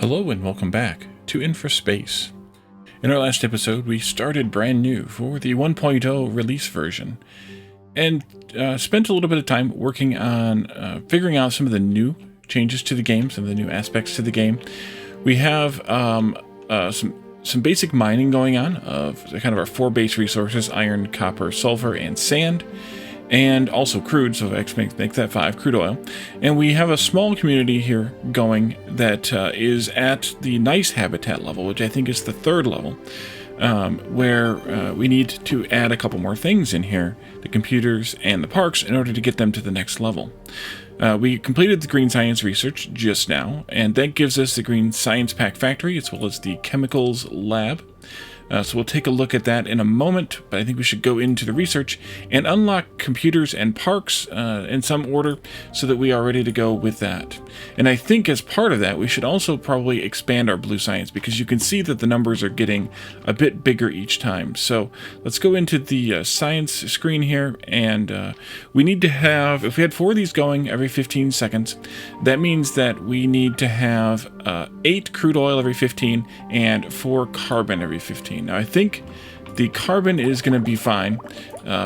Hello and welcome back to InfraSpace. In our last episode, we started brand new for the 1.0 release version and spent a little bit of time working on figuring out some of the new changes to the game, some of the new aspects to the game. We have some basic mining going on of kind of our four base resources: iron, copper, sulfur, and sand. And also crude, so X makes that 5, crude oil. And we have a small community here going that is at the nice habitat level, which I think is the 3rd level, where we need to add a couple more things in here, the computers and the parks, in order to get them to the next level. We completed the green science research just now, and that gives us the green science pack factory, as well as the chemicals lab. So we'll take a look at that in a moment, but I think we should go into the research and unlock computers and parks in some order so that we are ready to go with that. And I think as part of that, we should also probably expand our blue science, because you can see that the numbers are getting a bit bigger each time. So let's go into the science screen here, and we need to have, if we had 4 of these going every 15 seconds, that means that we need to have 8 crude oil every 15 and 4 carbon every 15. Now, I think the carbon is going to be fine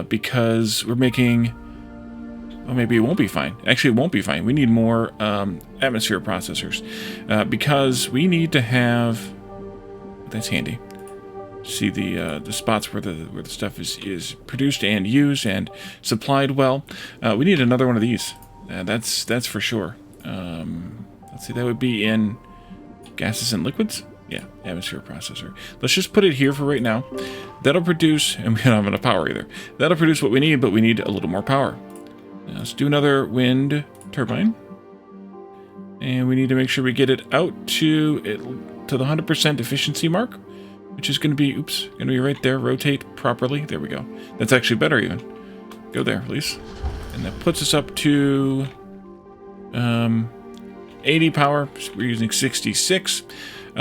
because we're making... Well, maybe it won't be fine. Actually, it won't be fine. We need more atmosphere processors because we need to have... That's handy. See the spots where the stuff is produced and used and supplied well. We need another one of these. That's for sure. Let's see. That would be in gases and liquids. Yeah, atmosphere processor. Let's just put it here for right now. That'll produce, and we don't have enough power either. That'll produce what we need, but we need a little more power. Let's do another wind turbine. And we need to make sure we get it out to the 100% efficiency mark, which is going to be, going to be right there. Rotate properly. There we go. That's actually better even. Go there, please. And that puts us up to 80 power. We're using 66.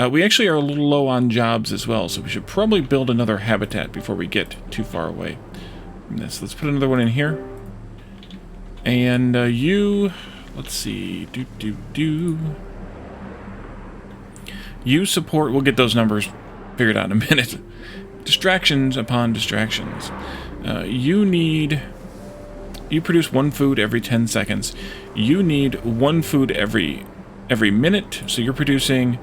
We actually are a little low on jobs as well, so we should probably build another habitat before we get too far away from this. Let's put another one in here. And let's see, you support, we'll get those numbers figured out in a minute. Distractions upon distractions. You produce 1 food every 10 seconds. You need 1 food every minute, so you're producing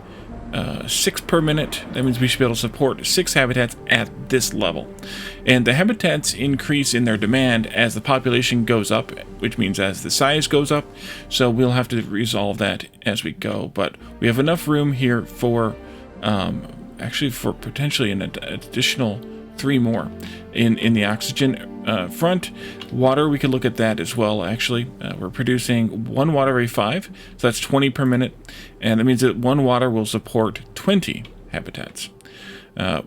6 per minute. That means we should be able to support 6 habitats at this level. And the habitats increase in their demand as the population goes up, which means as the size goes up. So we'll have to resolve that as we go. But we have enough room here for, actually for potentially an additional 3 more in the oxygen front. Water, we could look at that as well, actually. We're producing 1 water every 5, so that's 20 per minute, and that means that 1 water will support 20 habitats.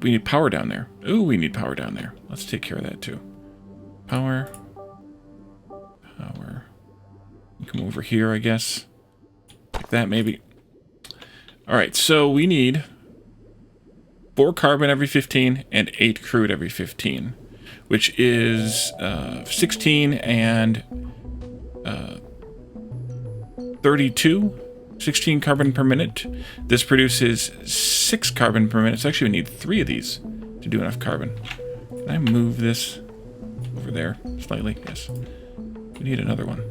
We need power down there. Ooh, we need power down there. Let's take care of that too. Power. Come over here, I guess. Like that, maybe. Alright, so we need 4 carbon every 15 and 8 crude every 15, which is 16 and 32. 16 carbon per minute. This produces 6 carbon per minute. So actually we need 3 of these to do enough carbon. Can I move this over there slightly? Yes. We need another one.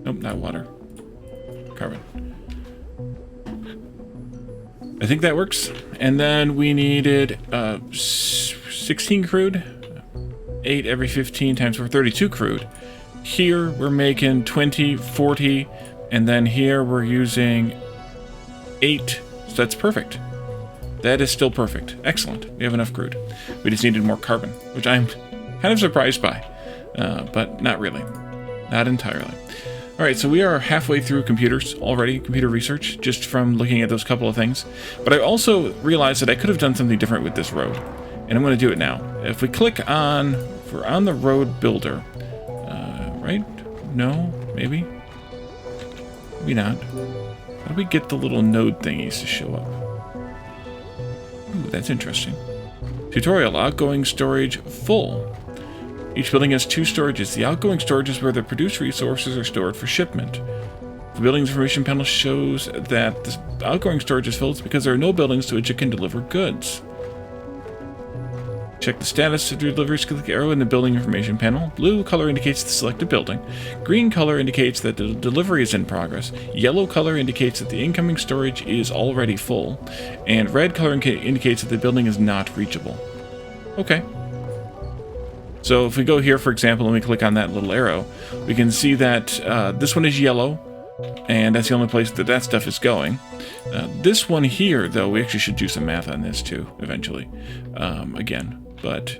Nope, not water. Carbon. I think that works. And then we needed 16 crude, 8 every 15 times 4, 32 crude. Here we're making 20, 40, and then here we're using 8. So that's perfect. That is still perfect. Excellent. We have enough crude. We just needed more carbon, which I'm kind of surprised by, but not really. Not entirely. Alright, so we are halfway through computers already, computer research, just from looking at those couple of things. But I also realized that I could have done something different with this road, and I'm going to do it now. If we click on, if we're on the road builder, right? No? Maybe? Maybe not. How do we get the little node thingies to show up? Ooh, that's interesting. Tutorial, outgoing storage full. Each building has 2 storages. The outgoing storage is where the produced resources are stored for shipment. The buildings information panel shows that the outgoing storage is filled because there are no buildings to which it can deliver goods. Check the status of your deliveries. Click the arrow in the building information panel. Blue color indicates the selected building. Green color indicates that the delivery is in progress. Yellow color indicates that the incoming storage is already full. And red color indicates that the building is not reachable. Okay. So if we go here, for example, and we click on that little arrow, we can see that this one is yellow, and that's the only place that that stuff is going. This one here, though, we actually should do some math on this too, eventually, again. But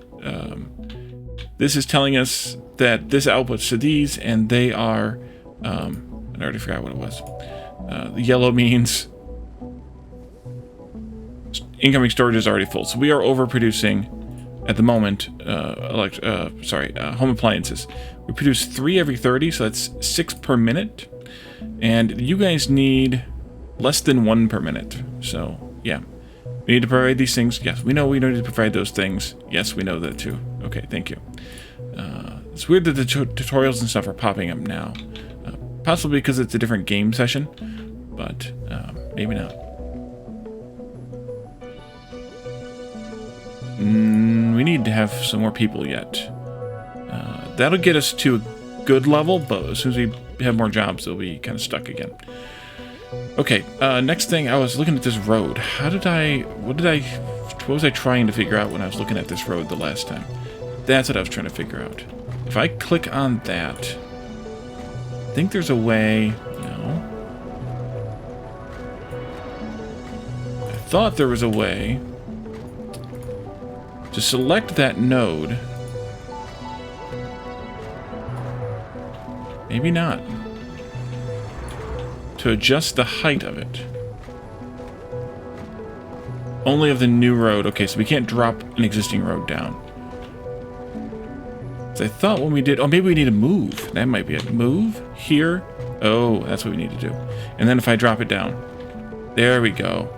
this is telling us that this outputs to these, and they are, I already forgot what it was. The yellow means incoming storage is already full. So we are overproducing at the moment, home appliances. We produce 3 every 30, so that's 6 per minute. And you guys need less than 1 per minute. So, yeah. We need to provide these things. Yes, we know we need to provide those things. Yes, we know that too. Okay, thank you. It's weird that the tutorials and stuff are popping up now. Possibly because it's a different game session, but maybe not. We need to have some more people yet. That'll get us to a good level, but as soon as we have more jobs, they'll be kind of stuck again. Okay, next thing, I was looking at this road. What was I trying to figure out when I was looking at this road the last time? That's what I was trying to figure out. If I click on that, I think there's a way, no. I thought there was a way to select that node. Maybe not. To adjust the height of it. Only of the new road. Okay, so we can't drop an existing road down. So I thought when we did... Oh, maybe we need to move. That might be it. Move here. Oh, that's what we need to do. And then if I drop it down. There we go.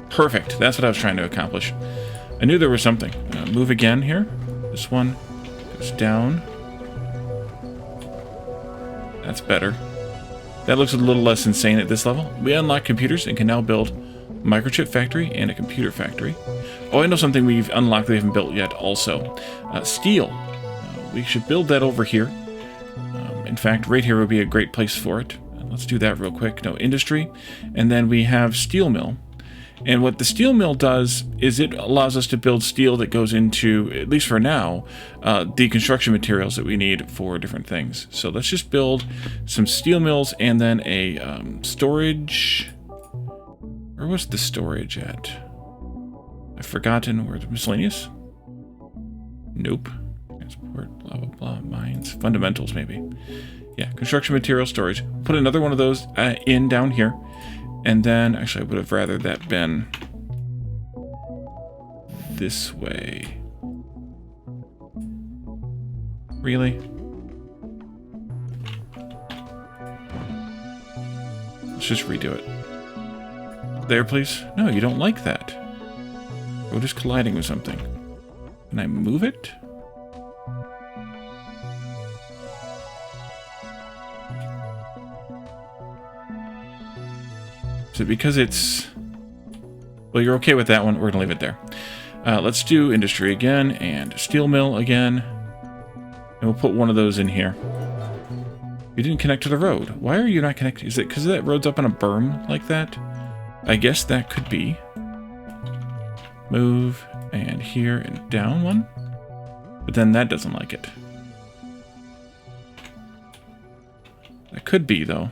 Perfect. That's what I was trying to accomplish. I knew there was something. Move again here. This one goes down. That's better. That looks a little less insane at this level. We unlock computers and can now build a microchip factory and a computer factory. Oh, I know something we've unlocked we haven't built yet also. Steel. We should build that over here. In fact, right here would be a great place for it. Let's do that real quick. No, industry. And then we have steel mill. And what the steel mill does is it allows us to build steel that goes into, at least for now, the construction materials that we need for different things. So let's just build some steel mills and then a storage. Where was the storage at? I've forgotten. Where's miscellaneous? Nope. Transport, blah, blah, blah. Mines. Fundamentals, maybe. Yeah, construction material storage. Put another one of those in down here. And then, actually, I would have rather that been this way. Really? Let's just redo it. There, please. No, you don't like that. Road is colliding with something. Can I move it? Is it because it's... Well, you're okay with that one. We're going to leave it there. Let's do industry again and steel mill again. And we'll put one of those in here. You didn't connect to the road. Why are you not connected? Is it because that road's up on a berm like that? I guess that could be. Move and here and down one. But then that doesn't like it. That could be, though.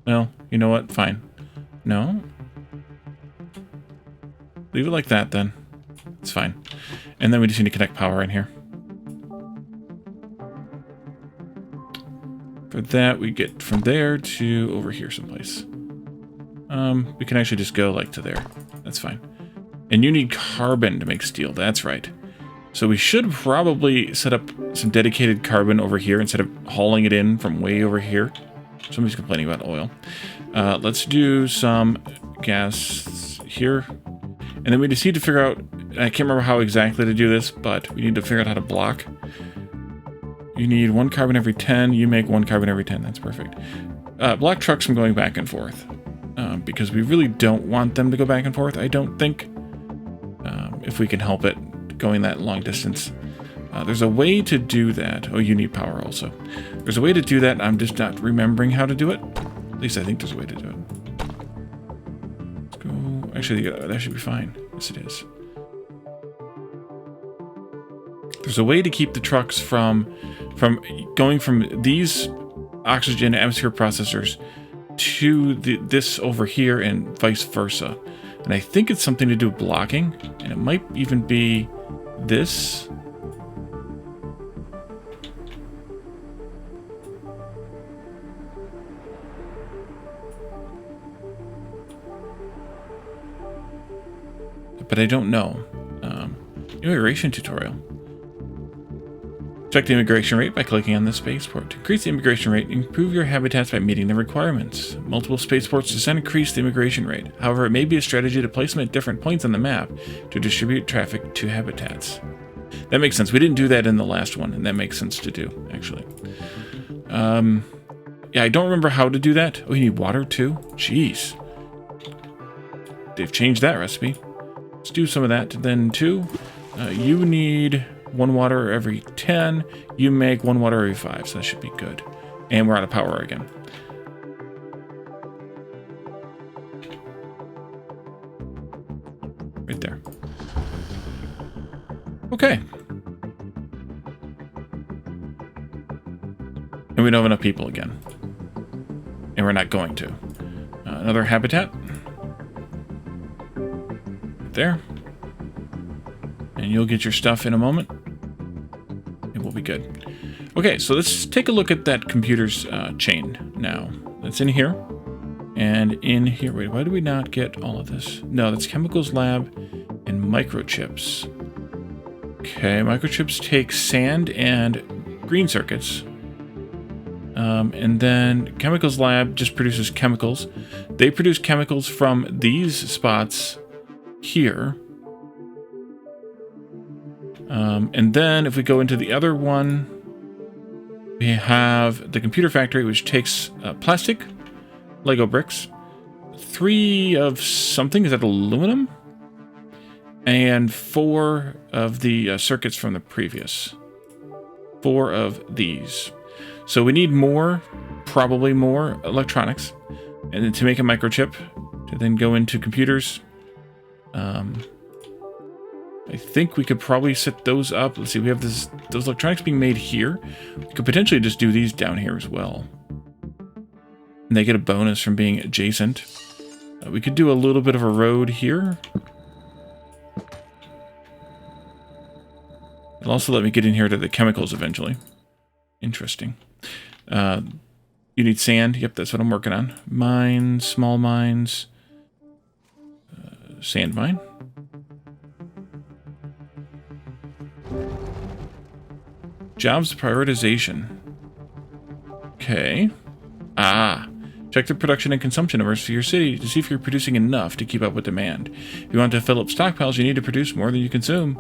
Well, you know what? Fine. No? Leave it like that, then. It's fine. And then we just need to connect power in here. For that, we get from there to over here someplace. We can actually just go, like, to there. That's fine. And you need carbon to make steel. That's right. So we should probably set up some dedicated carbon over here instead of hauling it in from way over here. Somebody's complaining about oil. Let's do some gas here. And then we just need to figure out And I can't remember how exactly to do this, but we need to figure out how to block. You need 1 carbon every 10. You make 1 carbon every 10. That's perfect. Block trucks from going back and forth. Because we really don't want them to go back and forth, I don't think. If we can help it, going that long distance. There's a way to do that. Oh, you need power also. There's a way to do that. I'm just not remembering how to do it. At least I think there's a way to do it. Let's go. Actually, that should be fine. Yes, it is. There's a way to keep the trucks from going from these oxygen atmosphere processors to this over here and vice versa. And I think it's something to do with blocking, and it might even be this. But I don't know. Immigration tutorial. Check the immigration rate by clicking on the spaceport. To increase the immigration rate, improve your habitats by meeting the requirements. Multiple spaceports does not increase the immigration rate. However, it may be a strategy to place them at different points on the map to distribute traffic to habitats. That makes sense. We didn't do that in the last one, and that makes sense to do, actually. Yeah, I don't remember how to do that. Oh, you need water too? Jeez. They've changed that recipe. Let's do some of that then too. You need 1 water every 10. You make 1 water every 5, so that should be good. And we're out of power again. Right there. Okay. And we don't have enough people again. And we're not going to. Another habitat. Right there. And you'll get your stuff in a moment. It will be good. Okay, so let's take a look at that computer's chain now. That's in here. And in here, wait, why do we not get all of this? No, that's chemicals lab and microchips. Okay, microchips take sand and green circuits. And then chemicals lab just produces chemicals. They produce chemicals from these spots here. And then if we go into the other one, we have the computer factory, which takes plastic, Lego bricks, 3 of something, is that aluminum? And 4 of the circuits from the previous. 4 of these. So we need more, probably more electronics, and then to make a microchip, to then go into computers. I think we could probably set those up. Let's see, we have those electronics being made here. We could potentially just do these down here as well. And they get a bonus from being adjacent. We could do a little bit of a road here. It'll also let me get in here to the chemicals eventually. Interesting. You need sand. Yep, that's what I'm working on. Mines, small mines. Sand mine. Jobs prioritization. Okay. Check the production and consumption numbers for your city to see if you're producing enough to keep up with demand. If you want to fill up stockpiles, you need to produce more than you consume.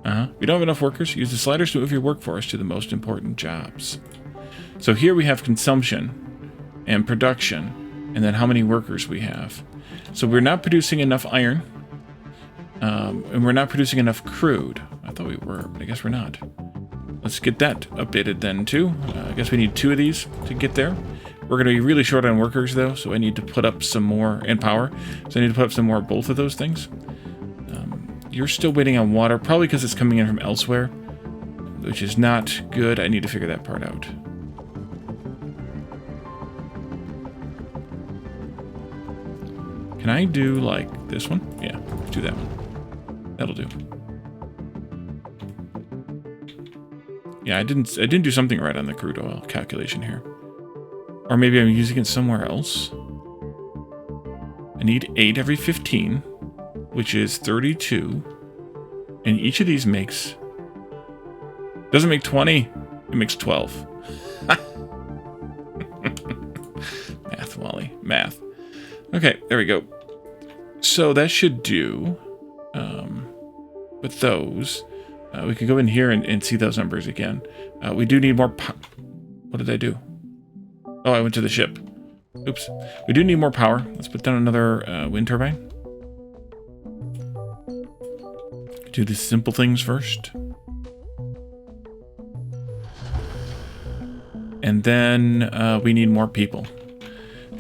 If you don't have enough workers, use the sliders to move your workforce to the most important jobs. So here we have consumption and production, and then how many workers we have. So we're not producing enough iron, and we're not producing enough crude. I thought we were, but I guess we're not. Let's get that updated then too. I guess we need 2 of these to get there. We're going to be really short on workers though, so I need to put up some more, and power. So I need to put up some more of both of those things. You're still waiting on water, probably because it's coming in from elsewhere, which is not good. I need to figure that part out. Can I do like this one? Yeah, do that one. That'll do. Yeah, I didn't do something right on the crude oil calculation here. Or maybe I'm using it somewhere else. I need 8 every 15, which is 32. And each of these makes... doesn't make 20, it makes 12. Math, Wally. Math. Okay, there we go. So that should do... with those. We could go in here and see those numbers again. We do need more what did I do? Oh, I went to the ship. Oops. We do need more power. Let's put down another wind turbine. Do the simple things first. And then we need more people.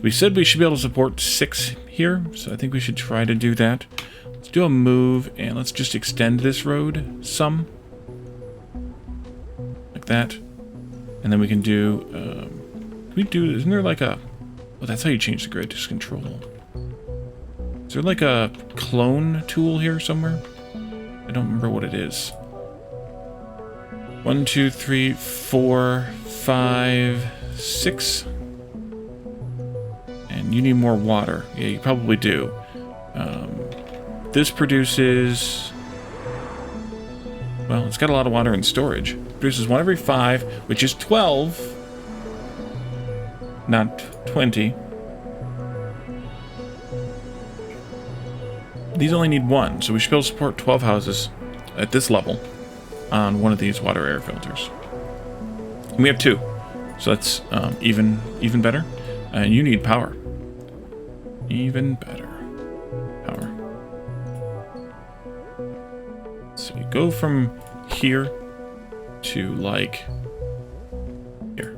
We said we should be able to support 6 here, so I think we should try to do that. Let's do a move, and let's just extend this road some. Like that. And then we can do... isn't there like a... Oh, that's how you change the grid, just control. Is there like a clone tool here somewhere? I don't remember what it is. 1, 2, 3, 4, 5, 6. And you need more water. Yeah, you probably do. This produces... Well, it's got a lot of water in storage. It produces 1 every 5, which is 12. Not 20. These only need 1, so we should be able to support 12 houses at this level on one of these water air filters. And we have 2, so that's even better. And you need power. Even better. Power. So you go from here to like here.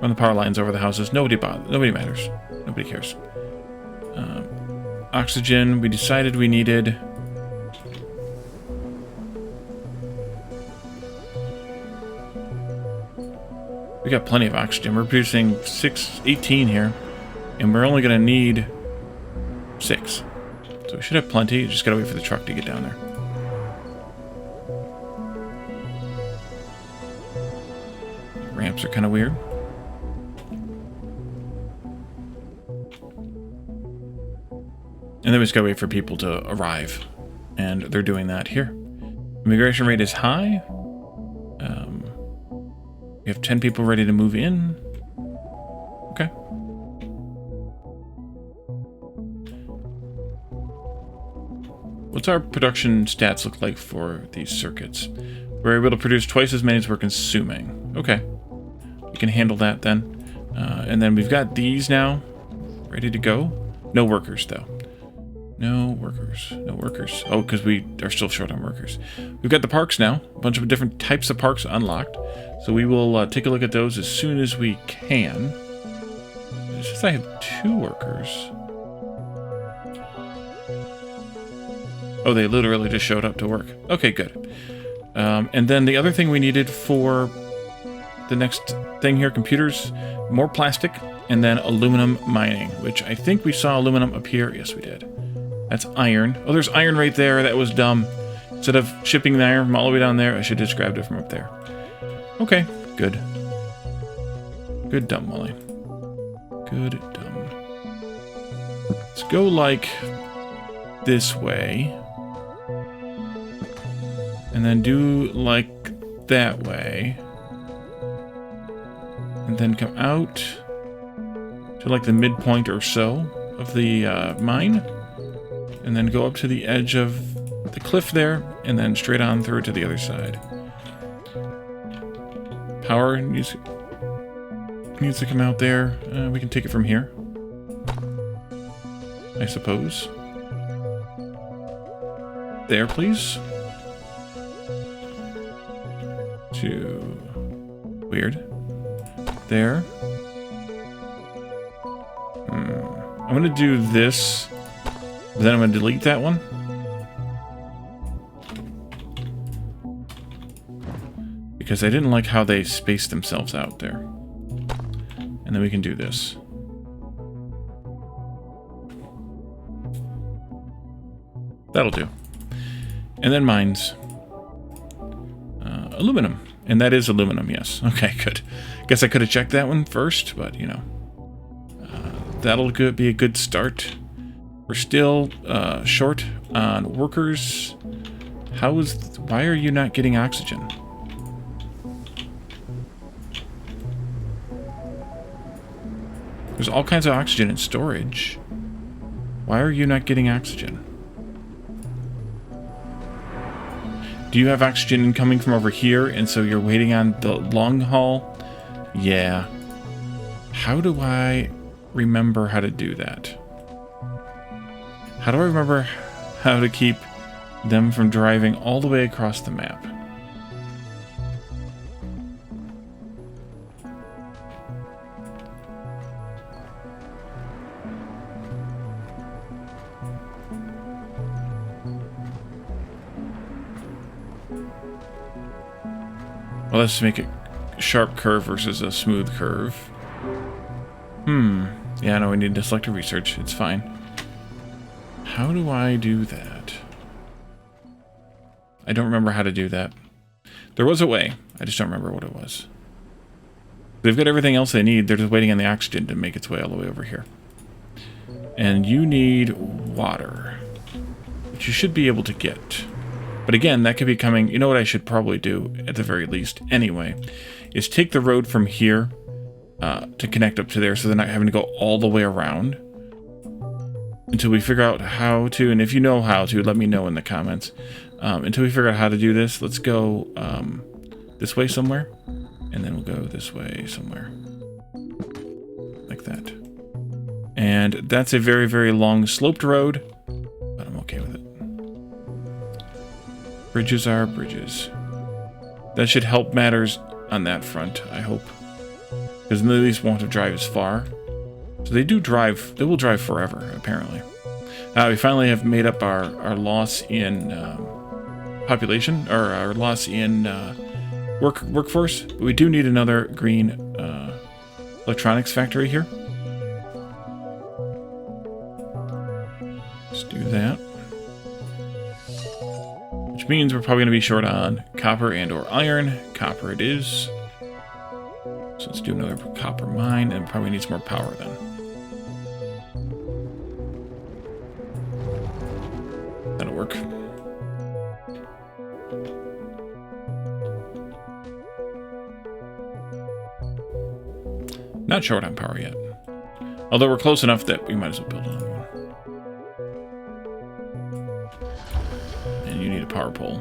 Run the power lines over the houses. Nobody matters. Nobody cares. Oxygen. We decided we needed. We got plenty of oxygen. We're producing 18 here, and we're only going to need 6. So we should have plenty. You just got to wait for the truck to get down there. Ramps are kind of weird. And then we just gotta wait for people to arrive. And they're doing that here. Immigration rate is high. We have 10 people ready to move in. Okay. What's our production stats look like for these circuits? We're able to produce twice as many as we're consuming. Okay. We can handle that then. And then we've got these now ready to go. No workers, though. No workers. No workers. Oh, because we are still short on workers. We've got the parks now. A bunch of different types of parks unlocked. So we will take a look at those as soon as we can. It says I have 2 workers. Oh, they literally just showed up to work. Okay, good. And then the other thing we needed for the next thing here, computers, more plastic, and then aluminum mining, which I think we saw aluminum up here. Yes, we did. That's iron. Oh, there's iron right there. That was dumb. Instead of shipping the iron from all the way down there, I should have just grabbed it from up there. Okay, good. Good dumb, Molly. Good dumb. Let's go like this way. And then do like that way. And then come out to like the midpoint or so of the mine. And then go up to the edge of the cliff there, and then straight on through to the other side. Power needs to come out there. We can take it from here, I suppose. There, please. Weird. There. I'm going to do this. But then I'm going to delete that one. Because I didn't like how they spaced themselves out there. And then we can do this. That'll do. And then mines. Aluminum. And that is aluminum, yes. Okay, good. Guess I could have checked that one first, but, you know. That'll be a good start. We're still short on workers. Why are you not getting oxygen? There's all kinds of oxygen in storage. Why are you not getting oxygen? Do you have oxygen incoming from over here, and so you're waiting on the long haul? Yeah. How do I remember how to do that? How do I remember how to keep them from driving all the way across the map? Well, let's make it a sharp curve versus a smooth curve. Yeah, no, we need to select a research. It's fine. How do I do that? I don't remember how to do that. There was a way. I just don't remember what it was. They've got everything else they need. They're just waiting on the oxygen to make its way all the way over here. And you need water, which you should be able to get. But again, that could be coming... You know what I should probably do, at the very least, anyway, is take the road from here to connect up to there, so they're not having to go all the way around until we figure out how to. And if you know how to, let me know in the comments. Until we figure out how to do this, let's go this way somewhere, and then we'll go this way somewhere. Like that. And that's a very, very long sloped road, but I'm okay with it. Bridges are bridges. That should help matters on that front, I hope. Because none of these won't have to drive as far. So they do drive, they will drive forever, apparently. We finally have made up our loss in population, or our loss in workforce. But we do need another green electronics factory here. Let's do that. Which means we're probably going to be short on copper and or iron. Copper it is. So let's do another copper mine, and probably needs more power then. That'll work. Not short on power yet. Although we're close enough that we might as well build another one. And you need a power pole.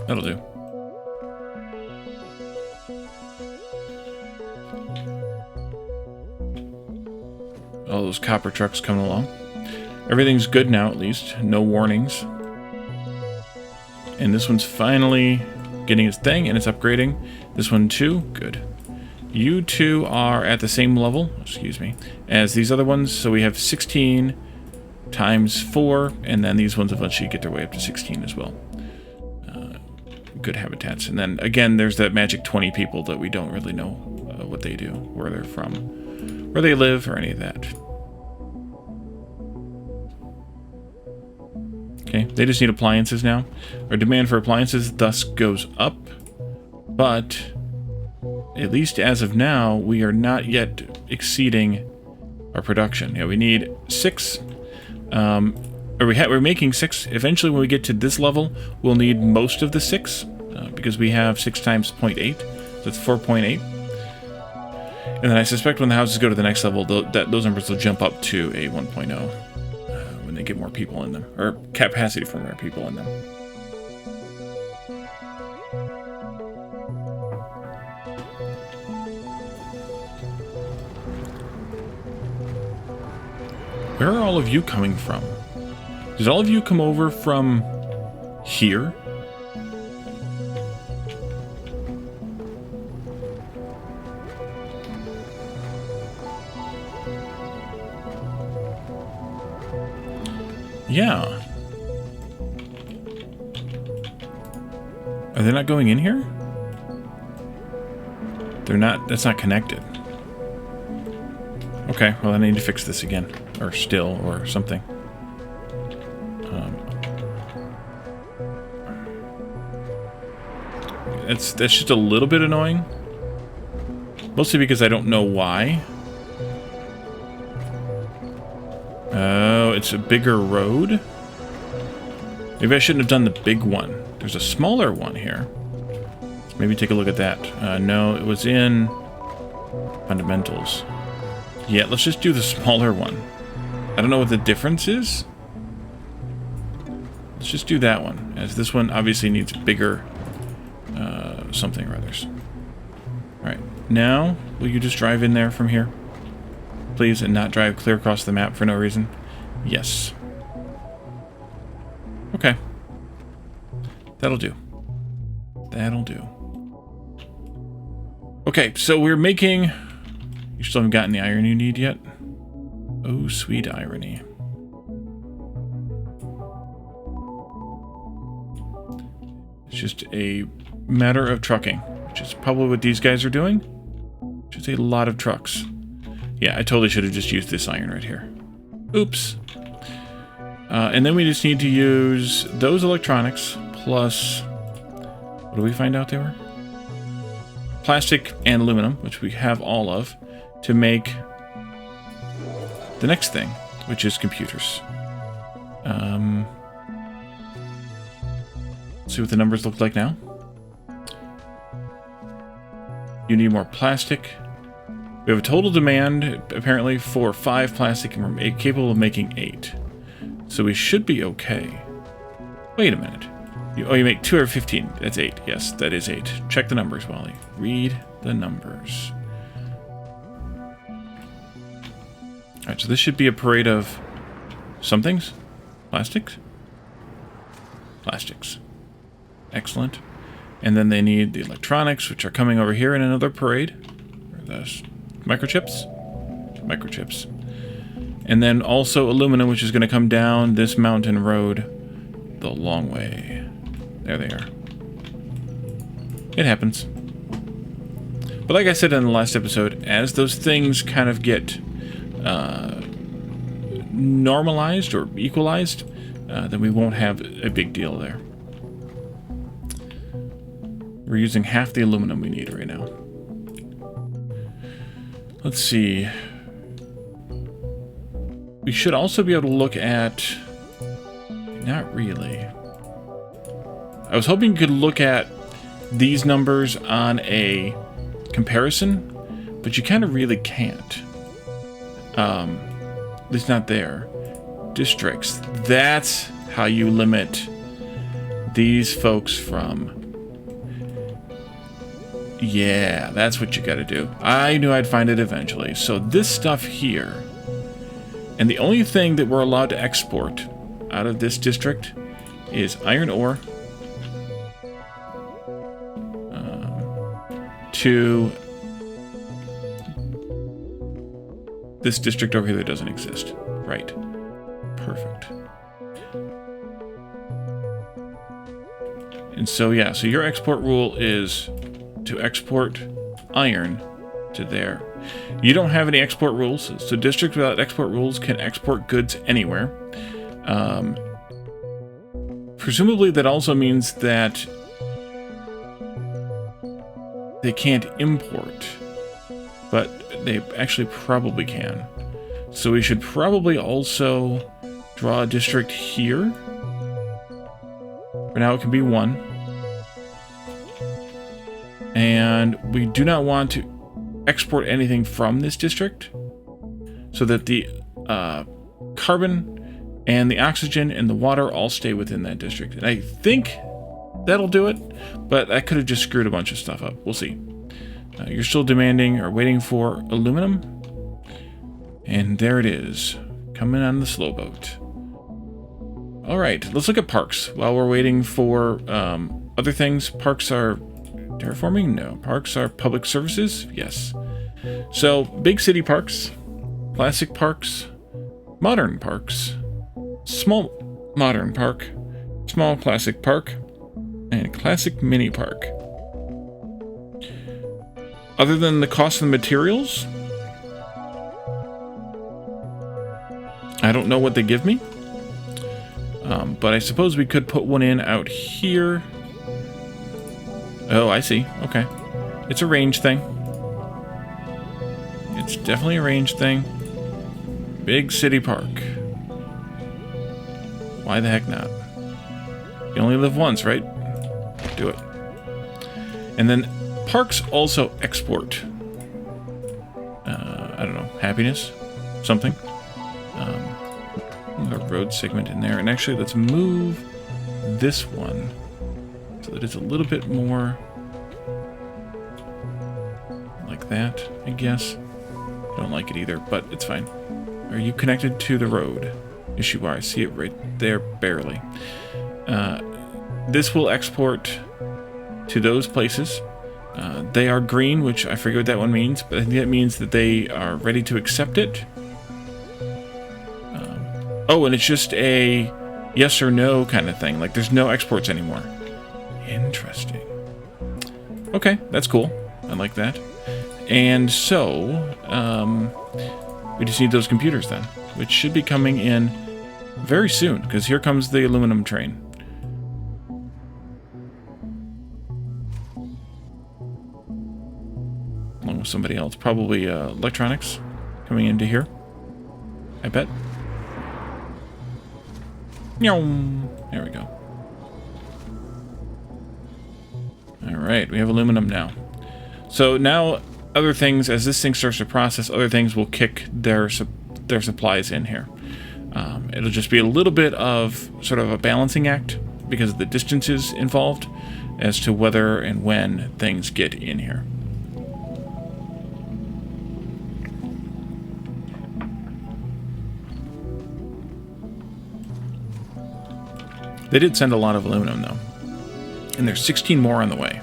That'll do. All those copper trucks coming along. Everything's good now, at least. No warnings. And this one's finally getting its thing, and it's upgrading. This one too, good. You two are at the same level, excuse me, as these other ones. So we have 16 times 4, and then these ones eventually get their way up to 16 as well. Good habitats. And then again, there's that magic 20 people that we don't really know what they do, where they're from, where they live, or any of that. Okay, they just need appliances now. Our demand for appliances thus goes up, but at least as of now, we are not yet exceeding our production. Yeah, we need 6. We're making 6. Eventually, when we get to this level, we'll need most of the 6 because we have 6 times 0.8. So that's 4.8. And then I suspect when the houses go to the next level, those numbers will jump up to a 1.0 when they get more people in them, or capacity for more people in them. Where are all of you coming from? Did all of you come over from here? Yeah. Are they not going in here? They're not, that's not connected. Okay, well I need to fix this again. Or still, or something. That's just a little bit annoying. Mostly because I don't know why. Oh, it's a bigger road? Maybe I shouldn't have done the big one. There's a smaller one here. Let's maybe take a look at that. No, it was in fundamentals. Yeah, let's just do the smaller one. I don't know what the difference is. Let's just do that one, as this one obviously needs bigger something or others. Alright, now, will you just drive in there from here? Please, and not drive clear across the map for no reason? Yes. Okay. That'll do. That'll do. Okay, so we're making... You still haven't gotten the iron you need yet? Oh, sweet irony. It's just a matter of trucking, which is probably what these guys are doing. Which is a lot of trucks. Yeah, I totally should have just used this iron right here. Oops. And then we just need to use those electronics plus... What do we find out they were? Plastic and aluminum, which we have all of, to make the next thing, which is computers. See what the numbers look like now. You need more plastic. We have a total demand, apparently, for 5 plastic, and we're capable of making 8. So we should be okay. Wait a minute. You make 215. That's 8. Yes, that is 8. Check the numbers, Wally. Read the numbers. Alright, so this should be a parade of somethings. Plastics? Plastics. Excellent. And then they need the electronics, which are coming over here in another parade. The microchips? Microchips. And then also aluminum, which is going to come down this mountain road the long way. There they are. It happens. But like I said in the last episode, as those things kind of get normalized or equalized, then we won't have a big deal there. We're using half the aluminum we need right now. Let's see. We should also be able to look at... Not really. I was hoping you could look at these numbers on a comparison, but you kind of really can't. At least not there. Districts. That's how you limit these folks from... Yeah, that's what you gotta do. I knew I'd find it eventually. So this stuff here, and the only thing that we're allowed to export out of this district is iron ore to this district over here that doesn't exist. Right. Perfect. And so, yeah, so your export rule is to export iron to there. You don't have any export rules, so districts without export rules can export goods anywhere. Presumably that also means that they can't import, but they actually probably can. So we should probably also draw a district here. For now it can be 1. And we do not want to export anything from this district, so that the carbon and the oxygen and the water all stay within that district. And I think that'll do it, but I could have just screwed a bunch of stuff up. We'll see. You're still demanding or waiting for aluminum. And there it is, coming on the slow boat. All right, let's look at parks while we're waiting for other things. Parks are terraforming? No. Parks are public services? Yes. So, big city parks, classic parks, modern parks, small modern park, small classic park, and classic mini park. Other than the cost of the materials, I don't know what they give me. But I suppose we could put one in out here. Oh, I see. Okay. It's a range thing. It's definitely a range thing. Big city park. Why the heck not? You only live once, right? Do it. And then parks also export. I don't know, happiness? Something? Another road segment in there. And actually, let's move this one so that it's a little bit more like that, I guess. I don't like it either, but it's fine. Are you connected to the road? Yes, you are. I see it right there, barely. This will export to those places. They are green, which I forget what that one means, but I think that means that they are ready to accept it. Oh, and it's just a yes or no kind of thing. Like, there's no exports anymore. Interesting. Okay, that's cool. I like that. And so, we just need those computers then, which should be coming in very soon, because here comes the aluminum train. Along with somebody else. Probably electronics coming into here, I bet. There we go. Alright, we have aluminum now. So now, other things, as this thing starts to process, other things will kick their supplies in here. It'll just be a little bit of sort of a balancing act because of the distances involved as to whether and when things get in here. They did send a lot of aluminum, though. And there's 16 more on the way.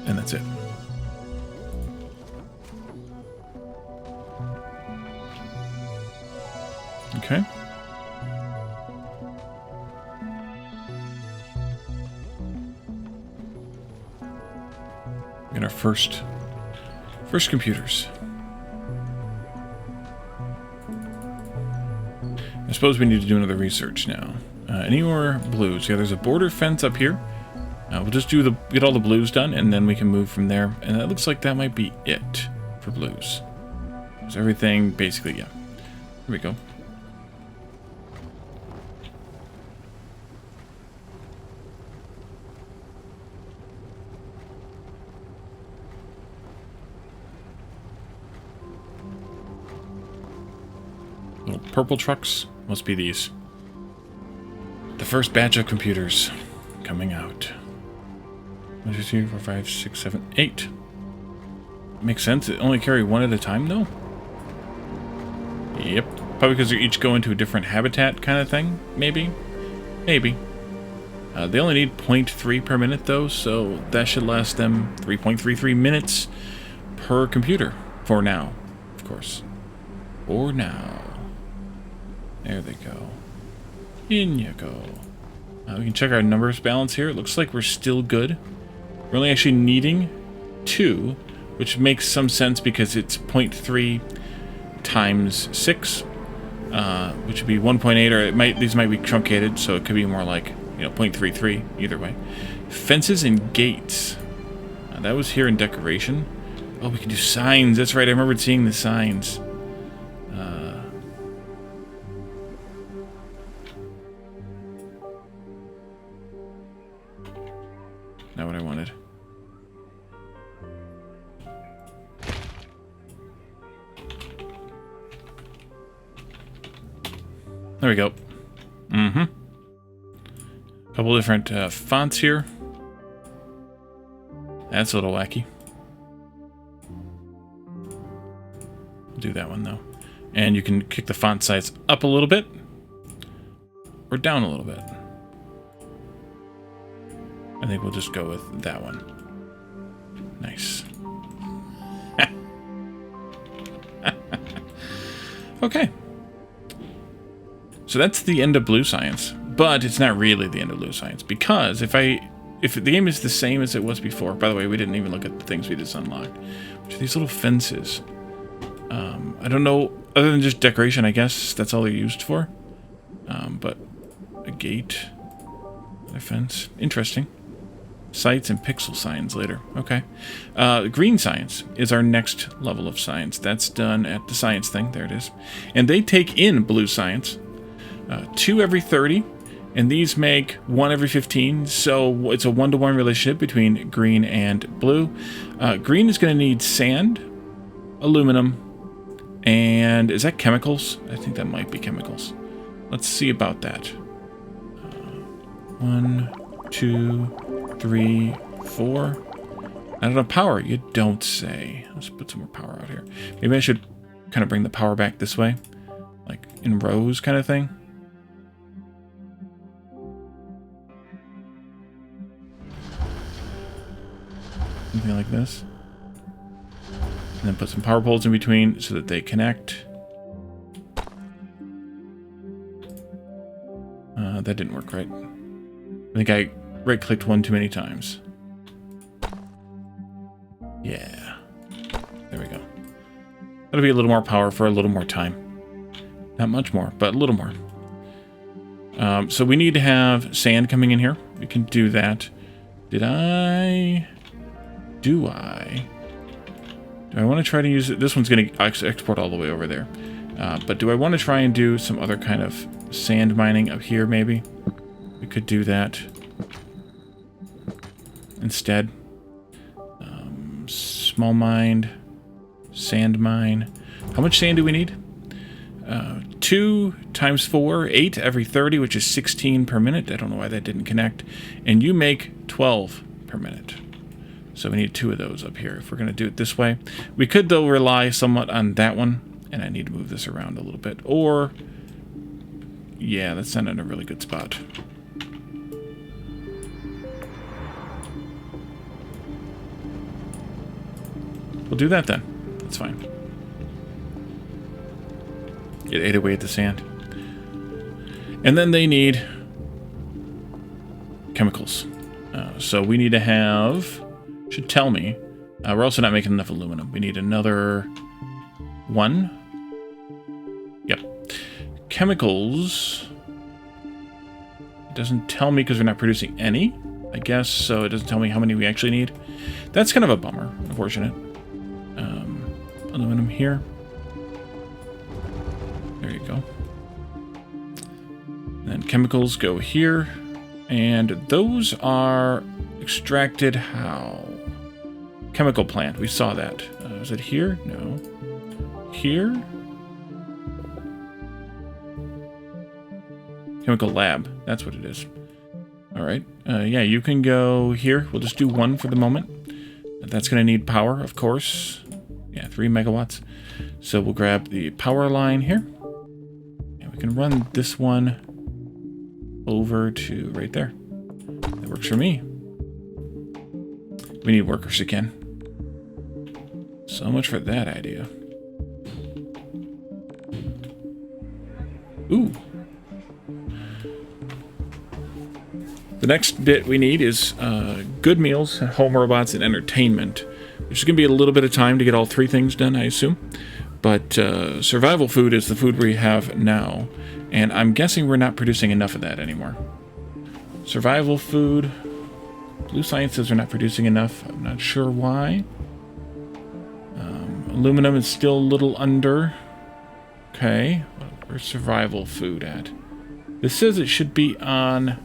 And that's it. Okay. Get our first computers. I suppose we need to do another research now. Any more blues? Yeah, there's a border fence up here. We'll just get all the blues done, and then we can move from there. And it looks like that might be it for blues. So everything, basically, yeah. Here we go. Little purple trucks. Must be these. The first batch of computers coming out. 1, 2, 3, 4, 5, 6, 7, 8. Makes sense. It only carry one at a time, though? Yep. Probably because they each go into a different habitat kind of thing, maybe? Maybe. They only need 0.3 per minute, though, so that should last them 3.33 minutes per computer. For now, of course. For now. There they go. In you go. We can check our numbers balance here. It looks like we're still good. We're only actually needing 2, which makes some sense because it's 0.3 times 6, which would be 1.8, or these might be truncated, so it could be more like, 0.33, either way. Fences and gates. That was here in decoration. Oh, we can do signs. That's right, I remembered seeing the signs. Not what I wanted. There we go. A couple different fonts here. That's a little wacky. Do that one, though. And you can kick the font size up a little bit. Or down a little bit. I think we'll just go with that one. Nice. Okay. So that's the end of blue science. But it's not really the end of blue science. Because if the game is the same as it was before... By the way, we didn't even look at the things we just unlocked. Which are these little fences. I don't know... Other than just decoration, I guess that's all they're used for. But a gate... A fence. Interesting. Sites and pixel science later. Okay. Green science is our next level of science. That's done at the science thing. There it is. And they take in blue science. 2 every 30. And these make 1 every 15. So it's a 1-to-1 relationship between green and blue. Green is going to need sand, aluminum, And is that chemicals? I think that might be chemicals. Let's see about that. 1, 2, 3, 4. Not enough power, you don't say. Let's put some more power out here. Maybe I should kind of bring the power back this way. Like in rows kind of thing. Something like this. And then put some power poles in between so that they connect. That didn't work right. I think I right-clicked one too many times. Yeah. There we go. That'll be a little more power for a little more time. Not much more, but a little more. So we need to have sand coming in here. We can do that. Do I want to try to use it? This one's going to export all the way over there. But do I want to try and do some other kind of sand mining up here, maybe? We could do that instead. Small mine, sand mine. How much sand do we need? 2 times 4, 8 every 30, which is 16 per minute. I don't know why that didn't connect. And you make 12 per minute. So we need 2 of those up here if we're going to do it this way. We could, though, rely somewhat on that one. And I need to move this around a little bit. Or, yeah, that's not in a really good spot. We'll do that then. That's fine. It ate away at the sand. And then they need chemicals. So we need to have... Should tell me. We're also not making enough aluminum. We need another 1. Yep. Chemicals. It doesn't tell me because we're not producing any, I guess. So it doesn't tell me how many we actually need. That's kind of a bummer. Unfortunate. Aluminum here. There you go. Then chemicals go here. And those are extracted how? Chemical plant. We saw that. Is it here? No. Here? Chemical lab. That's what it is. Alright. Yeah, you can go here. We'll just do 1 for the moment. That's going to need power, of course. Yeah, 3 megawatts. So we'll grab the power line here. And we can run this one over to right there. That works for me. We need workers again. So much for that idea. Ooh. The next bit we need is good meals, home robots, and entertainment. There's going to be a little bit of time to get all 3 things done, I assume. But survival food is the food we have now. And I'm guessing we're not producing enough of that anymore. Survival food. Blue Science says we're not producing enough. I'm not sure why. Aluminum is still a little under. Okay. Where's survival food at? This says it should be on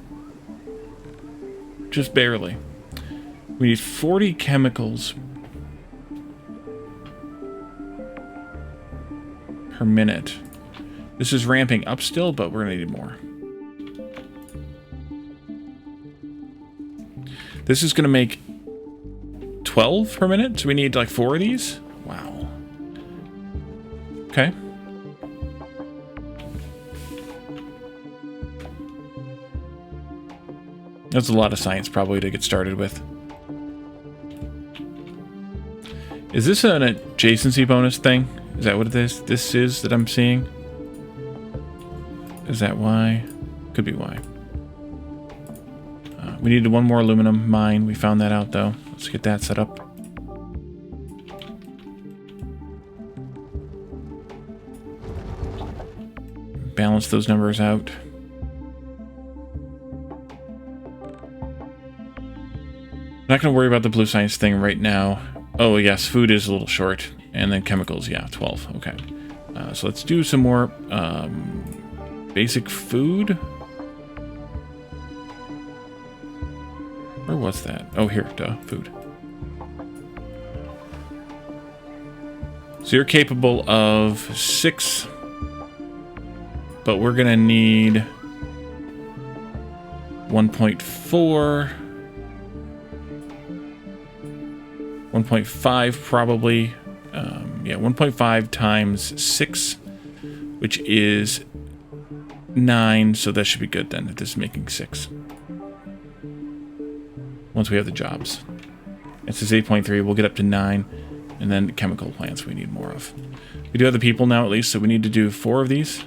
just barely. We need 40 chemicals per minute. This is ramping up still, but we're going to need more. This is going to make 12 per minute, so we need like 4 of these? Wow. Okay. That's a lot of science probably to get started with. Is this an adjacency bonus thing? Is that what it is? This is that I'm seeing? Is that why? Could be why. We needed 1 more aluminum mine. We found that out though. Let's get that set up. Balance those numbers out. Not going to worry about the blue science thing right now. Oh, yes, food is a little short. And then chemicals, yeah, 12. Okay. So let's do some more basic food. Where was that? Oh, here, duh, food. So you're capable of 6, but we're going to need 1.4, 1.5 probably. Yeah, 1.5 times 6, which is 9, so that should be good then, if this is making 6. Once we have the jobs. It says 8.3, we'll get up to 9, and then chemical plants we need more of. We do have the people now at least, so we need to do 4 of these.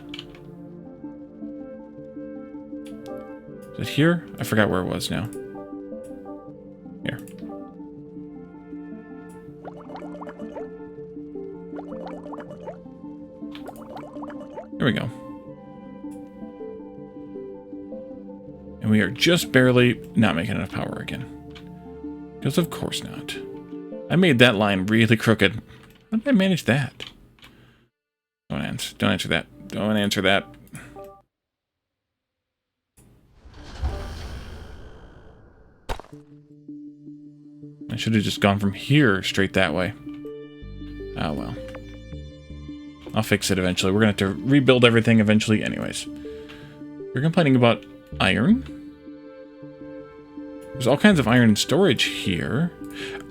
Is it here? I forgot where it was now. Here. There we go. And we are just barely not making enough power again. Because of course not. I made that line really crooked. How did I manage that? Don't answer that. Don't answer that. I should have just gone from here straight that way. Oh well. I'll fix it eventually. We're going to have to rebuild everything eventually anyways. We're complaining about iron. There's all kinds of iron storage here.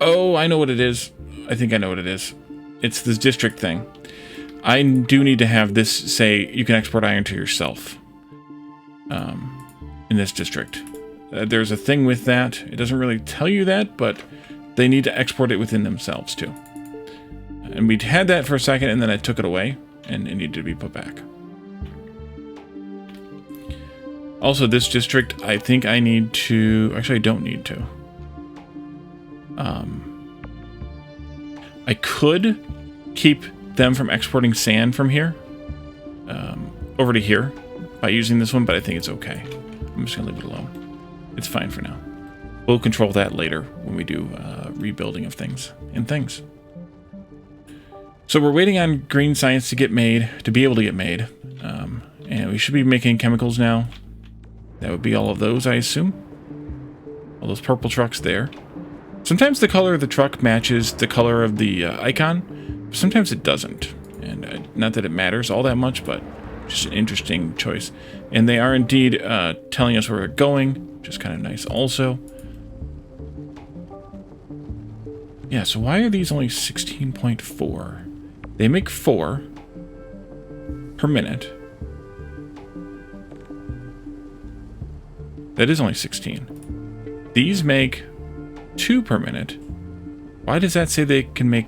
Oh, I know what it is. I think I know what it is. It's this district thing. I do need to have this say you can export iron to yourself. In this district. There's a thing with that. It doesn't really tell you that, but they need to export it within themselves too. And we had that for a second, and then I took it away, and it needed to be put back. Also, this district, I think I need to... Actually, I don't need to. I could keep them from exporting sand from here over to here by using this one, but I think it's okay. I'm just going to leave it alone. It's fine for now. We'll control that later when we do rebuilding of things and things. So we're waiting on green science to get made, to be able to get made. And we should be making chemicals now. That would be all of those, I assume. All those purple trucks there. Sometimes the color of the truck matches the color of the icon. But sometimes it doesn't. And not that it matters all that much, but just an interesting choice. And they are indeed telling us where we're going, which is kind of nice also. Yeah, so why are these only 16.4? They make 4 per minute. That is only 16. These make 2 per minute. Why does that say they can make...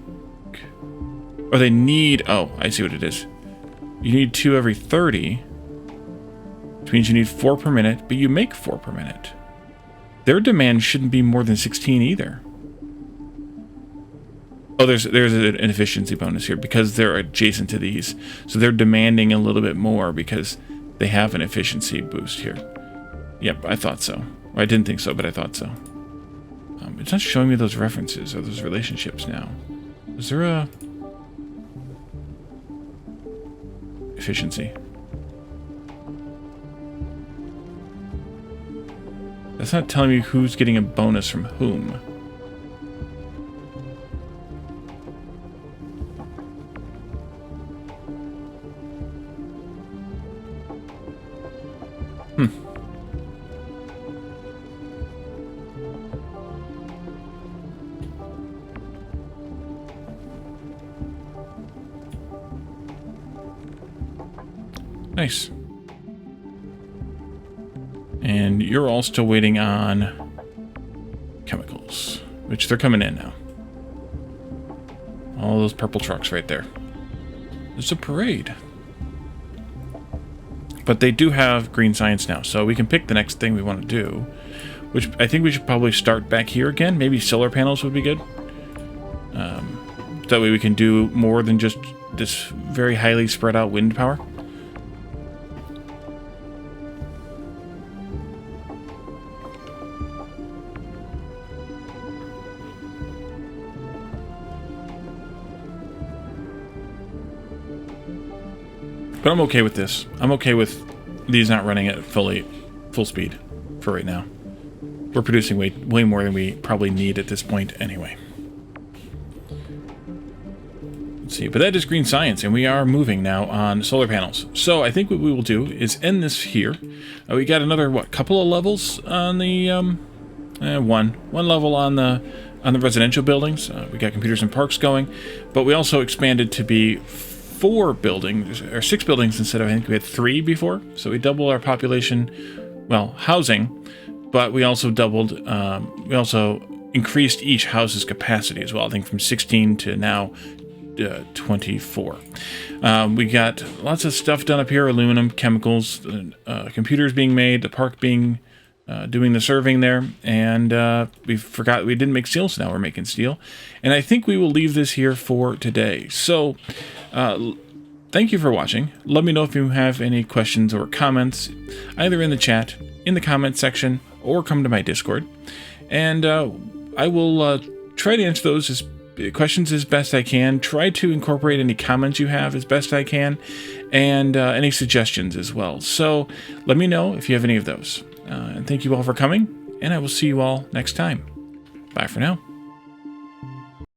Or they need... Oh, I see what it is. You need 2 every 30. Which means you need 4 per minute, but you make 4 per minute. Their demand shouldn't be more than 16 either. Oh, there's an efficiency bonus here because they're adjacent to these. So they're demanding a little bit more because they have an efficiency boost here. Yep, I thought so. Or I didn't think so, but I thought so. It's not showing me those references or those relationships now. Is there a... efficiency? That's not telling me who's getting a bonus from whom. Nice. And you're all still waiting on chemicals, which they're coming in now. All those purple trucks right there. It's a parade. But they do have green science now, so we can pick the next thing we want to do, which I think we should probably start back here again. Maybe solar panels would be good. That way we can do more than just this very highly spread out wind power. But I'm okay with this. I'm okay with these not running at full speed for right now. We're producing way more than we probably need at this point anyway. see, but that is green science, and we are moving now on solar panels. So I think what we will do is end this here. We got another, what, couple of levels on the, one level on the residential buildings. We got computers and parks going, but we also expanded to be 4 buildings, or 6 buildings instead of, I think we had 3 before. So we doubled our population, well, housing, but we also doubled, we also increased each house's capacity as well, I think from 16 to now 24. We got lots of stuff done up here, aluminum, chemicals, computers being made, the park being doing the serving there, and we forgot we didn't make steel, so now we're making steel. And I think we will leave this here for today. So thank you for watching. Let me know if you have any questions or comments, either in the chat, in the comment section, or come to my Discord, and I will try to answer those questions as best I can, try to incorporate any comments you have as best I can, and any suggestions as well. So let me know if you have any of those. And thank you all for coming, and I will see you all next time. Bye for now.